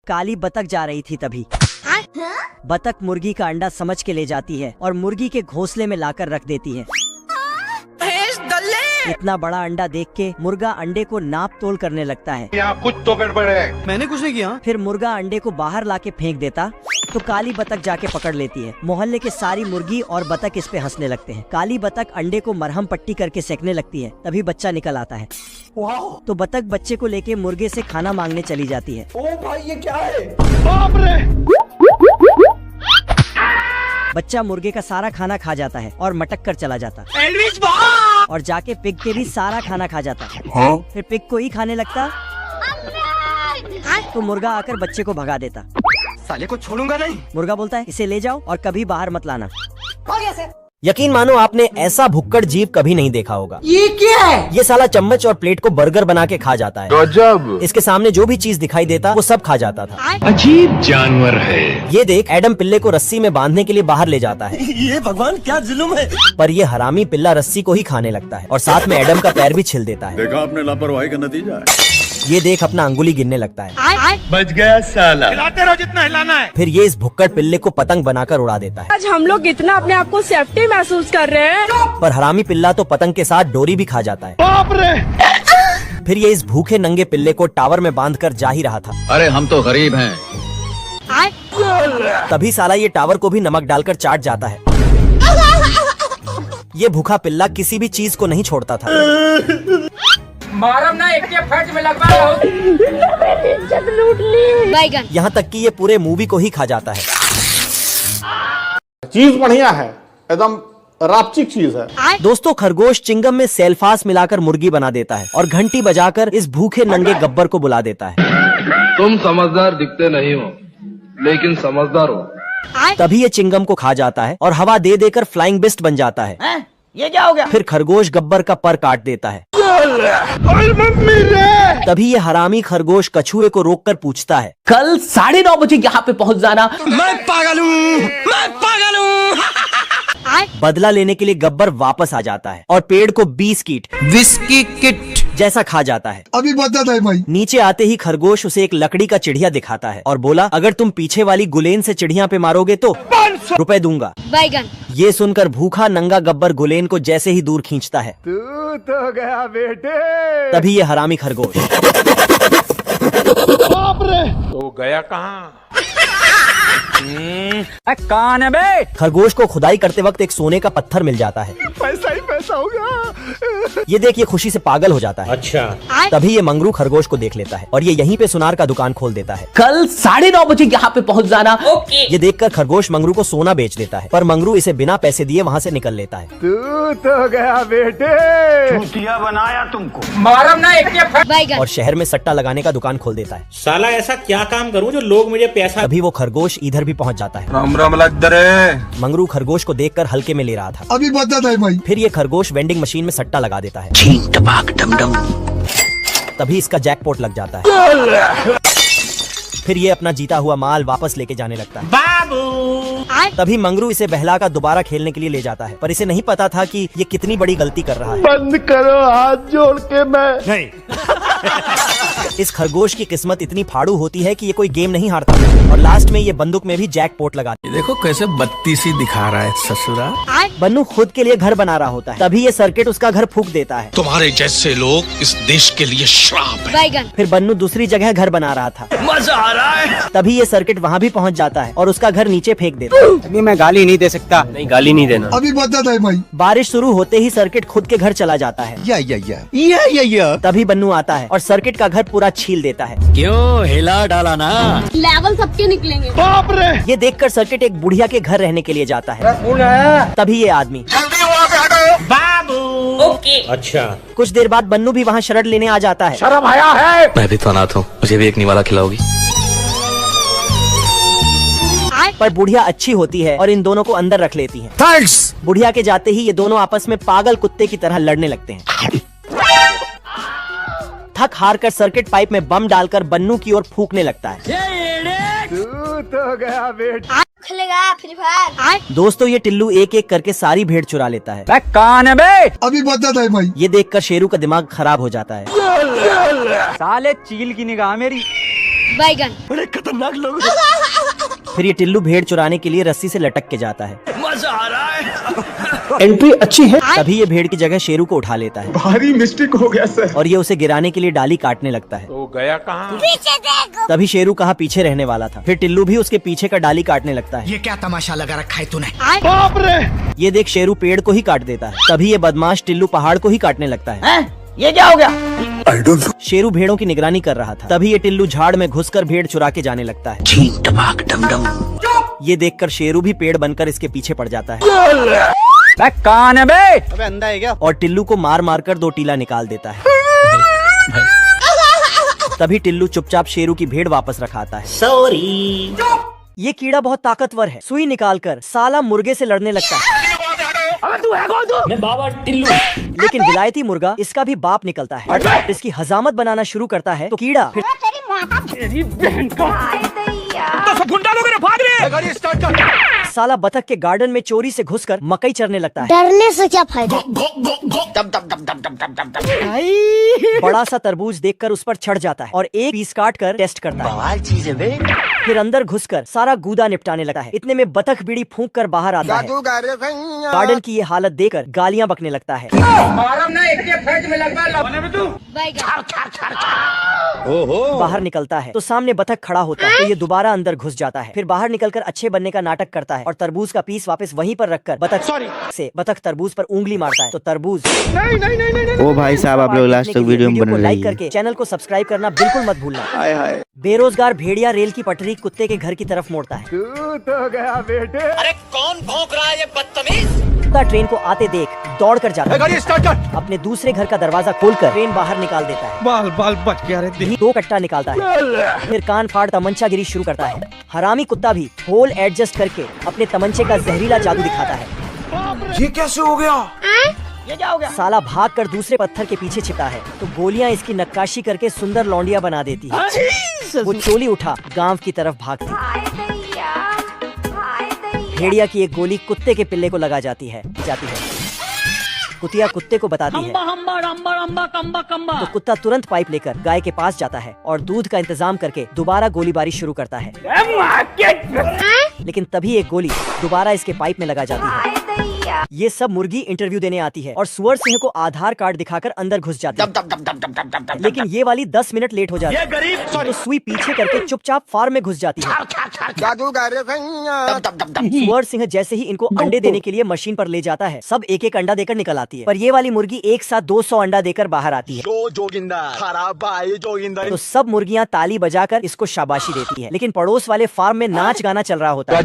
काली बतख जा रही थी तभी बतख मुर्गी का अंडा समझ के ले जाती है और मुर्गी के घोंसले में लाकर रख देती है। इतना बड़ा अंडा देख के मुर्गा अंडे को नाप तोल करने लगता है। यहाँ कुछ तो गड़बड़ है। मैंने कुछ नहीं किया। फिर मुर्गा अंडे को बाहर लाके फेंक देता तो काली बतख जाके पकड़ लेती है। मोहल्ले के सारी मुर्गी और बतख इस पे हंसने लगते हैं। काली बतख अंडे को मरहम पट्टी करके सेकने लगती है। तभी बच्चा निकल आता है। तो बतख बच्चे को लेके मुर्गे से खाना मांगने चली जाती है। ओ भाई ये क्या है? बाप रे! बच्चा मुर्गे का सारा खाना खा जाता है और मटक कर चला जाता और जाके पिग के भी सारा खाना खा जाता। फिर पिग को ही खाने लगता तो मुर्गा आकर बच्चे को भगा देता। साले को छोड़ूंगा नहीं। मुर्गा बोलता है इसे ले जाओ और कभी बाहर मत लाना। यकीन मानो आपने ऐसा भुक्कड़ जीव कभी नहीं देखा होगा। ये क्या है? ये साला चम्मच और प्लेट को बर्गर बना के खा जाता है। गजब! इसके सामने जो भी चीज दिखाई देता वो सब खा जाता था। अजीब जानवर है। ये देख एडम पिल्ले को रस्सी में बांधने के लिए बाहर ले जाता है। ये भगवान क्या जुल्म है। पर ये हरामी पिल्ला रस्सी को ही खाने लगता है और साथ में एडम का पैर भी छिल देता है। देखा आपने लापरवाही का नतीजा है। ये देख अपना अंगुली गिनने लगता है। बच गया साला। हिलाते रहो जितना हिलाना है। फिर ये इस भुक्कड़ पिल्ले को पतंग बनाकर उड़ा देता है। आज हम लोग इतना अपने आप को सेफ्टी महसूस कर रहे हैं। पर हरामी पिल्ला तो पतंग के साथ डोरी भी खा जाता है। बाप रे! फिर ये इस भूखे नंगे पिल्ले को टावर में बांधकर जा ही रहा था। अरे हम तो गरीब हैं। तभी साला ये टावर को भी नमक डालकर चाट जाता है। ये भूखा पिल्ला किसी भी चीज को नहीं छोड़ता था। मारम ना एक के फट में लगवा बैगन। यहाँ तक कि ये पूरे मूवी को ही खा जाता है। चीज बढ़िया है, एकदम रापचिक चीज है। दोस्तों खरगोश चिंगम में सेल्फास मिलाकर मुर्गी बना देता है और घंटी बजाकर इस भूखे नंगे गब्बर को बुला देता है। तुम समझदार दिखते नहीं हो, लेकिन समझदार हो। तभी ये चिंगम को खा जाता है और हवा दे देकर फ्लाइंग बिस्ट बन जाता है। ये क्या हो गया? फिर खरगोश गब्बर का पर काट देता है। तभी ये हरामी खरगोश कछुए को रोककर पूछता है, कल 9:30 बजे यहाँ पे पहुँच जाना। मैं पागल हूँ, मैं पागल हूँ। बदला लेने के लिए गब्बर वापस आ जाता है और पेड़ को 20 कीट विस्की किट जैसा खा जाता है। अभी बता दे भाई। नीचे आते ही खरगोश उसे एक लकड़ी का चिड़िया दिखाता है और बोला अगर तुम पीछे वाली गुलेन से चिड़िया पे मारोगे तो 500 रुपए दूंगा। बैगन। ये सुनकर भूखा नंगा गब्बर गुलेन को जैसे ही दूर खींचता है। तू तो गया बेटे। तभी ये हरामी खरगोश बाप रे! तो गया कहाँ? कौन है बे? खरगोश को खुदाई करते वक्त एक सोने का पत्थर मिल जाता है। पैसा ही पैसा होगा। ये देख ये खुशी से पागल हो जाता है। अच्छा। तभी ये मंगरू खरगोश को देख लेता है और ये यहीं पे सुनार का दुकान खोल देता है। कल 9:30 बजे यहाँ पे पहुँच जाना। ये देखकर खरगोश मंगरू को सोना बेच देता है, पर मंगरू इसे बिना पैसे दिए वहाँ से निकल लेता है। तू तो गया बेटे। चूतिया बनाया तुमको। मारम ना एक के फट। बैगन। और शहर में सट्टा लगाने का दुकान खोल देता है। साला ऐसा क्या काम करूं जो लोग मुझे पैसा। तभी वो खरगोश इधर भी पहुँच जाता है। राम राम लद्दरे। मंगरू खरगोश को देखकर हल्के में ले रहा था। अभी बता दे भाई। फिर ये खरगोश वेंडिंग मशीन में सट्टा लगा देता है। तभी इसका जैकपॉट लग जाता है। फिर ये अपना जीता हुआ माल वापस लेके जाने लगता है। बाबू। तभी मंगरू इसे बहलाकर दोबारा खेलने के लिए ले जाता है, पर इसे नहीं पता था कि ये कितनी बड़ी गलती कर रहा है। बंद करो हाथ जोड़ के। मैं नहीं। इस खरगोश की किस्मत इतनी फाड़ू होती है कि ये कोई गेम नहीं हारता और लास्ट में ये बंदूक में भी जैकपॉट लगा। देखो कैसे बत्तीसी दिखा रहा है ससुरा। बन्नू खुद के लिए घर बना रहा होता है। तभी ये सर्किट उसका घर फूंक देता है। तुम्हारे जैसे लोग इस देश के लिए श्राप है। बैगन। फिर बन्नू दूसरी जगह घर बना रहा था। मजा आ रहा है। तभी ये सर्किट वहाँ भी पहुँच जाता है और उसका घर नीचे फेंक देता है। अभी मैं गाली नहीं दे सकता। नहीं गाली नहीं देना। अभी बता दे भाई। बारिश शुरू होते ही सर्किट खुद के घर चला जाता है। या। तभी बन्नू आता है और सर्किट का घर पूरा छील देता है। क्यों हिला डाला ना। लेवल सबके निकलेंगे। बाप रे! ये देखकर सर्किट एक बुढ़िया के घर रहने के लिए जाता है। तभी ये आदमी बाबू। ओके। अच्छा। कुछ देर बाद बन्नू भी वहाँ शरण लेने आ जाता है। शर्म आया है। मैं भी तो अनाथ हूँ, मुझे भी एक निवाला खिलाओगी? पर बुढ़िया अच्छी होती है और इन दोनों को अंदर रख लेती है। थैंक्स। बुढ़िया के जाते ही ये दोनों आपस में पागल कुत्ते की तरह लड़ने लगते हैं। थक हार कर सर्किट पाइप में बम डालकर बन्नू की ओर फूंकने लगता है। तू तो गया बेटे। खेलेगा फ्री फायर। दोस्तों ये टिल्लू एक एक करके सारी भेड़ चुरा लेता है। कौन है बे? अभी बता दे भाई। ये देखकर शेरू का दिमाग खराब हो जाता है। साले चील की निगाह मेरी। बैगन। बड़े खतरनाक लोग। फिर ये टिल्लू भेड़ चुराने के लिए रस्सी से लटक के जाता है। मजा आ रहा है। एंट्री अच्छी है। तभी ये भेड़ की जगह शेरू को उठा लेता है भारी मिस्टेक हो गया सर। और ये उसे गिराने के लिए डाली काटने लगता है। तो गया कहाँ? पीछे देखो। तभी शेरू कहाँ पीछे रहने वाला था। फिर टिल्लू भी उसके पीछे का डाली काटने लगता है। ये क्या तमाशा लगा रखा है तूने? बाप रे। ये देख शेरू पेड़ को ही काट देता है। तभी ये बदमाश टिल्लू पहाड़ को ही काटने लगता है। ये क्या हो गया? शेरू भेड़ों की निगरानी कर रहा था। तभी ये टिल्लू झाड़ में घुसकर भेड़ चुरा के जाने लगता है। ये देखकर शेरू भी पेड़ बनकर इसके पीछे पड़ जाता है कौन है बे? अबे अंधा है क्या? और टिल्लू को मार मार कर 2 टीला निकाल देता है। तभी टिल्लू चुपचाप शेरू की भेड़ वापस रखाता है। सॉरी। ये कीड़ा बहुत ताकतवर है। सुई निकालकर साला मुर्गे से लड़ने लगता है। मैं बाबा टिल्लू। लेकिन विलायती मुर्गा इसका भी बाप निकलता है। इसकी हजामत बनाना शुरू करता है तो कीड़ा फिर साला बतख के गार्डन में चोरी से घुसकर मकई चरने लगता है। डरने से क्या फायदा? बड़ा सा तरबूज देखकर उस पर चढ़ जाता है और एक पीस काट कर टेस्ट करता है। फिर अंदर घुसकर सारा गूदा निपटाने लगता है। इतने में बतख बीड़ी फूंक कर बाहर आता है। गार्डन की ये हालत देखकर गालियां बकने लगता है। मारम ना एक के फैट में लगवा लो। बैगन। बाहर निकलता है तो सामने बतख खड़ा होता है। तो ये दोबारा अंदर घुस जाता है। फिर बाहर निकलकर अच्छे बनने का नाटक करता है और तरबूज का पीस वापस वहीं पर रखकर बतख तरबूज पर उंगली मारता है तो तरबूज। ओ भाई साहब, आप लोग लास्ट तक वीडियो में बने लाइक रहिए। करके चैनल को सब्सक्राइब करना बिल्कुल मत भूलना। हाय हाय। बेरोजगार भेड़िया रेल की पटरी कुत्ते के घर की तरफ मोड़ता है। तू तो गया बेटे। अरे कौन भौंक रहा है ये बदतमीज? कुत्ता ट्रेन को आते देख दौड़कर जाता है। गाड़ी स्टार्ट कर। अपने दूसरे घर का दरवाजा खोलकर ट्रेन बाहर निकाल देता है। बाल बाल बच गया रे। 2 कट्टा निकालता है। फिर कान फाड़ तमंचागिरी शुरू करता है। हरामी कुत्ता भी होल एडजस्ट करके अपने तमंचे का जहरीला जादू दिखाता है। ये कैसे हो गया? ये क्या हो गया? साला भाग कर दूसरे पत्थर के पीछे छिपा है तो गोलियां इसकी नक्काशी करके सुंदर लौंडिया बना देती है। वो चोली उठा गांव की तरफ भागती। भेड़िया की एक गोली कुत्ते के पिल्ले को लगा जाती है। कुतिया कुत्ते को बताती है तो कुत्ता तुरंत पाइप लेकर गाय के पास जाता है और दूध का इंतजाम करके दोबारा गोलीबारी शुरू करता है। लेकिन तभी एक गोली दोबारा इसके पाइप में लगा जाती है। ये सब मुर्गी इंटरव्यू देने आती है और सुअर सिंह को आधार कार्ड दिखाकर अंदर घुस जाती है। लेकिन ये वाली 10 मिनट लेट हो जाती है तो सुई पीछे करके चुपचाप फार्म में घुस जाती है। सुअर सिंह जैसे ही इनको अंडे देने के लिए मशीन पर ले जाता है सब एक एक अंडा देकर निकल आती है। पर ये वाली मुर्गी एक साथ 200 अंडा देकर बाहर आती है। तो सब मुर्गियां ताली बजाकर इसको शाबाशी देती है। लेकिन पड़ोस वाले फार्म में नाच गाना चल रहा होता है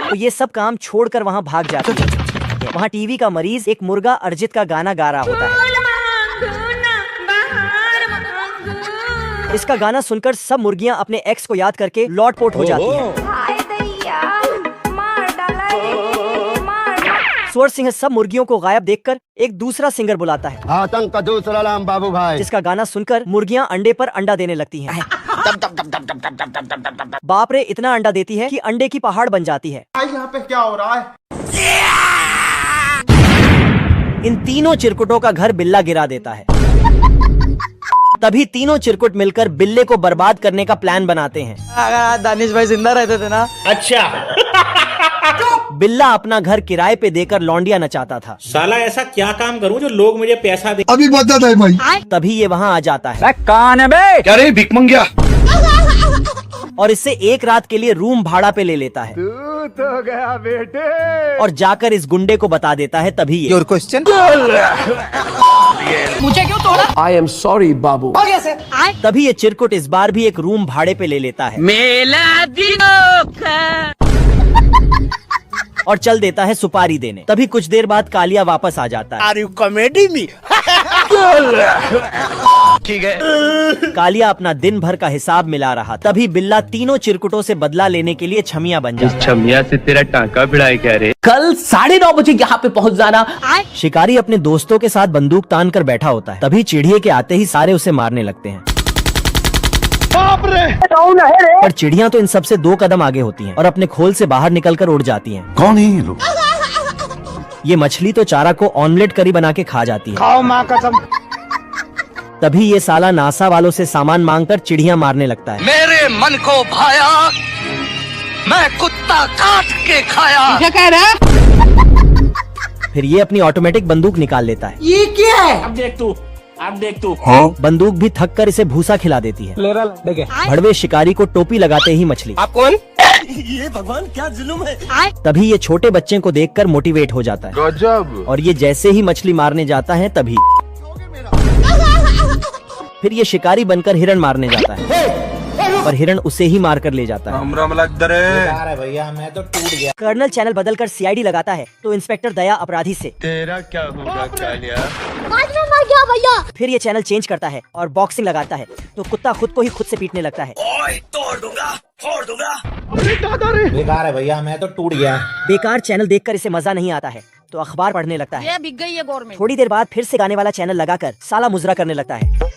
तो ये सब काम छोड़कर वहाँ भाग जाती है। वहाँ टीवी का मरीज एक मुर्गा अर्जित का गाना गा रहा होता है। इसका गाना सुनकर सब मुर्गियां अपने एक्स को याद करके लौटपोट हो जाती हैं। सुअर सिंह सब मुर्गियों को गायब देखकर एक दूसरा सिंगर बुलाता है। आतंक का दूसरा नाम बाबू भाई। जिसका गाना सुनकर मुर्गियां अंडे पर अंडा देने लगती हैं। बाप रे, इतना अंडा देती है कि अंडे की पहाड़ बन जाती है। यहाँ पे क्या हो रहा है? इन तीनों चिरकुटों का घर बिल्ला गिरा देता है। तभी तीनों चिरकुट मिलकर बिल्ले को बर्बाद करने का प्लान बनाते हैं। अगर दानिश भाई जिंदा रहते थे ना। अच्छा। बिल्ला अपना घर किराए पे देकर लौंडिया नचाता था। साला ऐसा क्या काम करूं जो लोग मुझे पैसा दे। अभी बता दे भाई। तभी ये वहाँ आ जाता है। कौन है बे? क्या रे भिख मंगिया? और इससे एक रात के लिए रूम भाड़ा पे ले लेता है। तू तो गया बेटे। और जाकर इस गुंडे को बता देता है। तभी ये योर क्वेश्चन। मुझे क्यों तोड़ा? आई एम सॉरी बाबू। तभी ये चिरकुट इस बार भी एक रूम भाड़े पे ले लेता है। मेला दिनों का। और चल देता है सुपारी देने। तभी कुछ देर बाद कालिया वापस आ जाता है। Are you comedy me? ठीक है। कालिया अपना दिन भर का हिसाब मिला रहा। तभी बिल्ला तीनों चिरकुटों से बदला लेने के लिए छमिया बन जाता है। छमिया से तेरा टांका भिड़ाए क्या रे? कल 9:30 बजे यहाँ पे पहुँच जाना। शिकारी अपने दोस्तों के साथ बंदूक तान कर बैठा होता है। तभी चिड़िए के आते ही सारे उसे मारने लगते हैं। पर चिड़ियां तो इन सबसे 2 कदम आगे होती हैं और अपने खोल से बाहर निकलकर उड़ जाती हैं। कौन है ये लोग? ये मछली तो चारा को ऑमलेट करी बना के खा जाती है। खाओ माँ कसम। तभी ये साला नासा वालों से सामान मांगकर चिड़िया मारने लगता है। मेरे मन को भाया, मैं कुत्ता काट के खाया। क्या कह रहा है? फिर ये अपनी ऑटोमेटिक बंदूक निकाल लेता है। ये क्या है? अब देख तू बंदूक भी थक कर इसे भूसा खिला देती है। भड़वे शिकारी को टोपी लगाते ही मछली। आप कौन? ये भगवान क्या जुल्म है। तभी ये छोटे बच्चे को देखकर मोटिवेट हो जाता है। गजब। और ये जैसे ही मछली मारने जाता है तभी फिर ये शिकारी बनकर हिरण मारने जाता है और हिरण उसे ही मार कर ले जाता है। भैया मैं तो टूट गया। कर्नल चैनल बदलकर सीआईडी लगाता है तो इंस्पेक्टर दया अपराधी से तेरा क्या होगा कालिया? भैया। फिर ये चैनल चेंज करता है और बॉक्सिंग लगाता है तो कुत्ता खुद को ही खुद से पीटने लगता है। तोड़ दूंगा, फोड़ दूंगा। बेकार है भैया मैं तो टूट गया। बेकार चैनल देखकर इसे मजा नहीं आता है तो अखबार पढ़ने लगता है। ये बिक गई है गवर्नमेंट। थोड़ी देर बाद फिर से गाने वाला चैनल लगाकर साला मुजरा करने लगता है।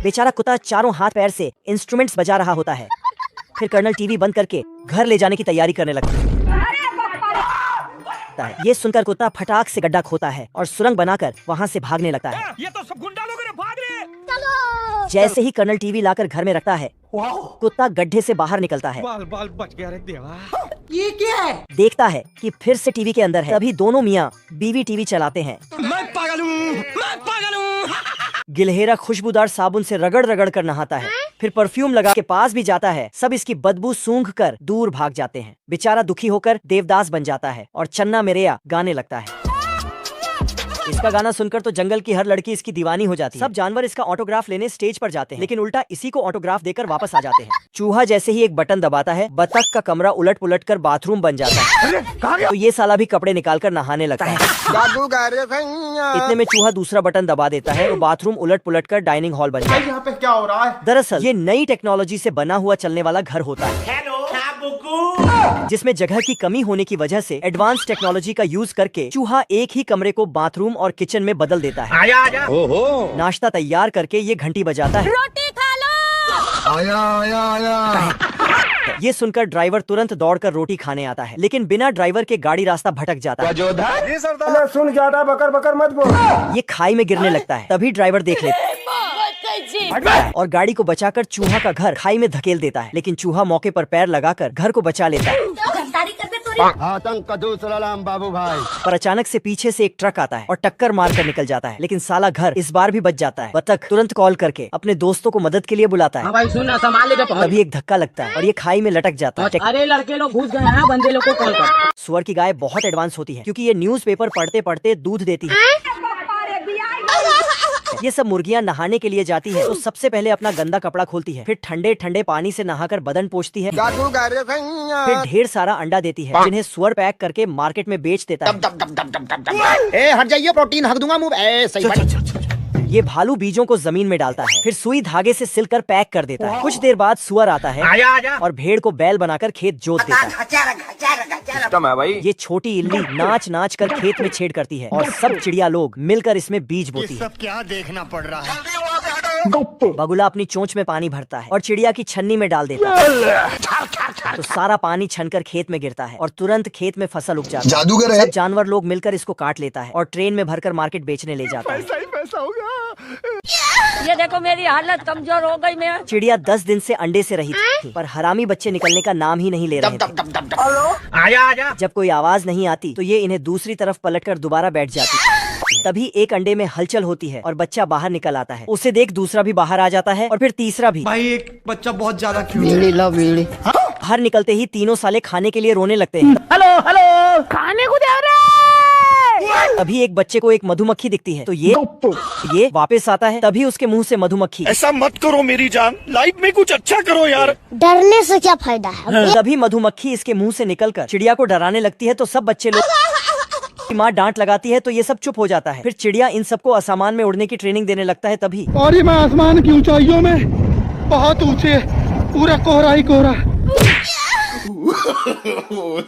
बेचारा कुत्ता चारों हाथ पैर से इंस्ट्रूमेंट्स बजा रहा होता है। फिर कर्नल टीवी बंद करके घर ले जाने की तैयारी करने लगता है। ये सुनकर कुत्ता फटाक से गड्ढा खोता है और सुरंग बनाकर वहाँ से भागने लगता है। ये तो सब गुंडा लोग भाग रहे। जैसे ही कर्नल टीवी लाकर घर में रखता है कुत्ता गड्ढे से बाहर निकलता है। बाल बाल बच गया रे देवा। ये क्या है? देखता है कि फिर से टीवी के अंदर है। तभी दोनों मियाँ बीवी टीवी चलाते हैं। मैं पागल हूँ। गिलहेरा खुशबूदार साबुन से रगड़ रगड़ कर नहाता है। फिर परफ्यूम लगा के पास भी जाता है। सब इसकी बदबू सूंघ कर दूर भाग जाते हैं। बेचारा दुखी होकर देवदास बन जाता है और चन्ना मेरेया गाने लगता है। इसका गाना सुनकर तो जंगल की हर लड़की इसकी दीवानी हो जाती है। सब जानवर इसका ऑटोग्राफ लेने स्टेज पर जाते हैं लेकिन उल्टा इसी को ऑटोग्राफ देकर वापस आ जाते हैं। चूहा जैसे ही एक बटन दबाता है बतख का कमरा उलट पुलट कर बाथरूम बन जाता है। तो ये साला भी कपड़े निकाल कर नहाने लगता है। इतने में चूहा दूसरा बटन दबा देता है तो बाथरूम उलट पुलट कर डाइनिंग हॉल बन जाता है। यहाँ पे क्या हो रहा है? दरअसल ये नई टेक्नोलॉजी से बना हुआ चलने वाला घर होता है जिसमें जगह की कमी होने की वजह से एडवांस टेक्नोलॉजी का यूज करके चूहा एक ही कमरे को बाथरूम और किचन में बदल देता है। आजा। नाश्ता तैयार करके ये घंटी बजाता है। रोटी खा लो। आया। ये सुनकर ड्राइवर तुरंत दौड़कर रोटी खाने आता है लेकिन बिना ड्राइवर के गाड़ी रास्ता भटक जाता है। सुन ज्यादा बकर बकर मत बोल। ये खाई में गिरने लगता है। तभी ड्राइवर देख लेता है और गाड़ी को बचाकर चूहा का घर खाई में धकेल देता है लेकिन चूहा मौके पर पैर लगाकर घर को बचा लेता है। आतंक का दूसरा नाम बाबू भाई। पर अचानक से पीछे से एक ट्रक आता है और टक्कर मार कर निकल जाता है लेकिन साला घर इस बार भी बच जाता है। बतख तुरंत कॉल करके अपने दोस्तों को मदद के लिए बुलाता है। भाई सुन ना, संभाल ले। तभी एक धक्का लगता है और ये खाई में लटक जाता है। अरे लड़के लोग घुस गए हैं, बंदे लोग को कॉल कर। सुअर की गाय बहुत एडवांस होती है क्योंकि ये न्यूज़पेपर पढ़ते पढ़ते दूध देती है। ये सब मुर्गियाँ नहाने के लिए जाती है तो सबसे पहले अपना गंदा कपड़ा खोलती है। फिर ठंडे ठंडे पानी से नहाकर बदन पोंछती है। फिर ढेर सारा अंडा देती है जिन्हें सुअर पैक करके मार्केट में बेच देता है। हट जाइए, प्रोटीन हक दूंगा मुंह। ये भालू बीजों को जमीन में डालता है फिर सुई धागे से सिलकर पैक कर देता है। कुछ देर बाद सुअर आता है और भेड़ को बैल बनाकर खेत जोत देता है। ये छोटी इल्ली नाच नाच कर खेत में छेड़ करती है और सब चिड़िया लोग मिलकर इसमें बीज बोती है। क्या देखना पड़ रहा है? बगुला अपनी चोंच में पानी भरता है और चिड़िया की छन्नी में डाल देता है तो सारा पानी छनकर खेत में गिरता है और तुरंत खेत में फसल उग जाती है। जादूगर है। सब जानवर लोग मिलकर इसको काट लेता है और ट्रेन में भरकर मार्केट बेचने ले जाता है। पैसा होगा। ये देखो मेरी हालत कमजोर हो गई। मैं चिड़िया 10 दिन से अंडे से रही थी पर हरामी बच्चे निकलने का नाम ही नहीं ले रहे थे। आजा। जब कोई आवाज नहीं आती तो ये इन्हें दूसरी तरफ पलटकर दोबारा बैठ जाती। तभी एक अंडे में हलचल होती है और बच्चा बाहर निकल आता है। उसे देख दूसरा भी बाहर आ जाता है और फिर तीसरा भी। भाई एक बच्चा बहुत ज्यादा क्यूट है। बाहर निकलते ही तीनों साले खाने के लिए रोने लगते हैं। हेलो खाने को दे रहे। तभी एक बच्चे को एक मधुमक्खी दिखती है तो ये वापस आता है। तभी उसके मुंह से मधुमक्खी। ऐसा मत करो मेरी जान, लाइफ में कुछ अच्छा करो यार। डरने से क्या फायदा है? तभी मधुमक्खी इसके मुंह से निकलकर चिड़िया को डराने लगती है तो सब बच्चे लोग माँ डांट लगाती है तो ये सब चुप हो जाता है। फिर चिड़िया इन सबको आसमान में उड़ने की ट्रेनिंग देने लगता है। तभी और ये मैं आसमान की ऊंचाइयों में बहुत ऊंचे, पूरा कोहरा ही कोहरा।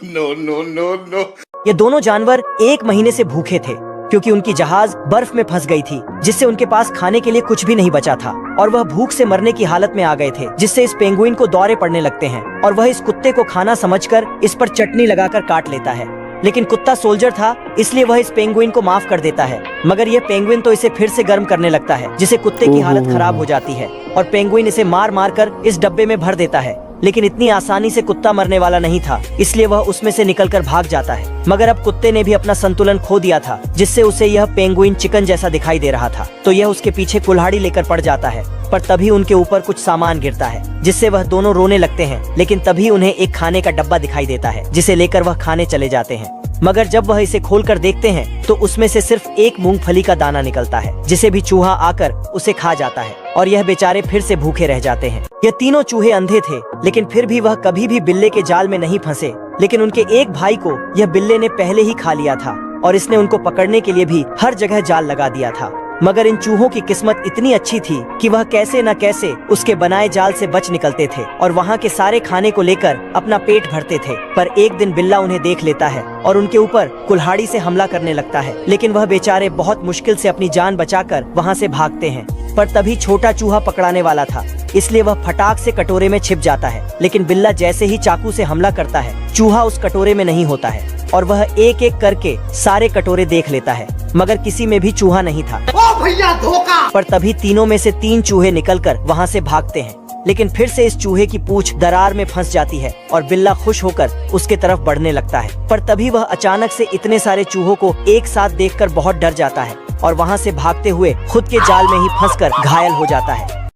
नो। ये दोनों जानवर 1 महीने से भूखे थे क्योंकि उनकी जहाज बर्फ में फंस गई थी जिससे उनके पास खाने के लिए कुछ भी नहीं बचा था और वह भूख से मरने की हालत में आ गए थे जिससे इस पेंगुइन को दौरे पड़ने लगते हैं और वह इस कुत्ते को खाना समझकर इस पर चटनी लगाकर काट लेता है लेकिन कुत्ता सोल्जर था, इसलिए वह इस पेंगुइन को माफ कर देता है। मगर यह पेंगुइन तो इसे फिर से गर्म करने लगता है, जिससे कुत्ते की हालत खराब हो जाती है और पेंगुइन इसे मार मार कर इस डब्बे में भर देता है। लेकिन इतनी आसानी से कुत्ता मरने वाला नहीं था, इसलिए वह उसमें से निकलकर भाग जाता है। मगर अब कुत्ते ने भी अपना संतुलन खो दिया था, जिससे उसे यह पेंगुइन चिकन जैसा दिखाई दे रहा था। तो यह उसके पीछे कुल्हाड़ी लेकर पड़ जाता है, पर तभी उनके ऊपर कुछ सामान गिरता है, जिससे वह दोनों रोने लगते हैं। लेकिन तभी उन्हें एक खाने का डब्बा दिखाई देता है, जिसे लेकर वह खाने चले जाते हैं। मगर जब वह इसे खोलकर देखते हैं तो उसमें से सिर्फ एक मूंगफली का दाना निकलता है, जिसे भी चूहा आकर उसे खा जाता है और यह बेचारे फिर से भूखे रह जाते हैं। यह तीनों चूहे अंधे थे, लेकिन फिर भी वह कभी भी बिल्ले के जाल में नहीं फंसे। लेकिन उनके एक भाई को यह बिल्ले ने पहले ही खा लिया था और इसने उनको पकड़ने के लिए भी हर जगह जाल लगा दिया था। मगर इन चूहों की किस्मत इतनी अच्छी थी कि वह कैसे न कैसे उसके बनाए जाल से बच निकलते थे और वहाँ के सारे खाने को लेकर अपना पेट भरते थे। पर एक दिन बिल्ला उन्हें देख लेता है और उनके ऊपर कुल्हाड़ी से हमला करने लगता है। लेकिन वह बेचारे बहुत मुश्किल से अपनी जान बचाकर वहाँ से भागते हैं। पर तभी छोटा चूहा पकड़ाने वाला था, इसलिए वह फटाक से कटोरे में छिप जाता है। लेकिन बिल्ला जैसे ही चाकू से हमला करता है, चूहा उस कटोरे में नहीं होता है और वह एक एक करके सारे कटोरे देख लेता है, मगर किसी में भी चूहा नहीं था। ओ भैया धोखा। पर तभी तीनों में से 3 चूहे निकलकर वहाँ से भागते हैं। लेकिन फिर से इस चूहे की पूंछ दरार में फंस जाती है और बिल्ला खुश होकर उसके तरफ बढ़ने लगता है। पर तभी वह अचानक से इतने सारे चूहों को एक साथ देखकर बहुत डर जाता है और वहाँ से भागते हुए खुद के जाल में ही फंसकर घायल हो जाता है।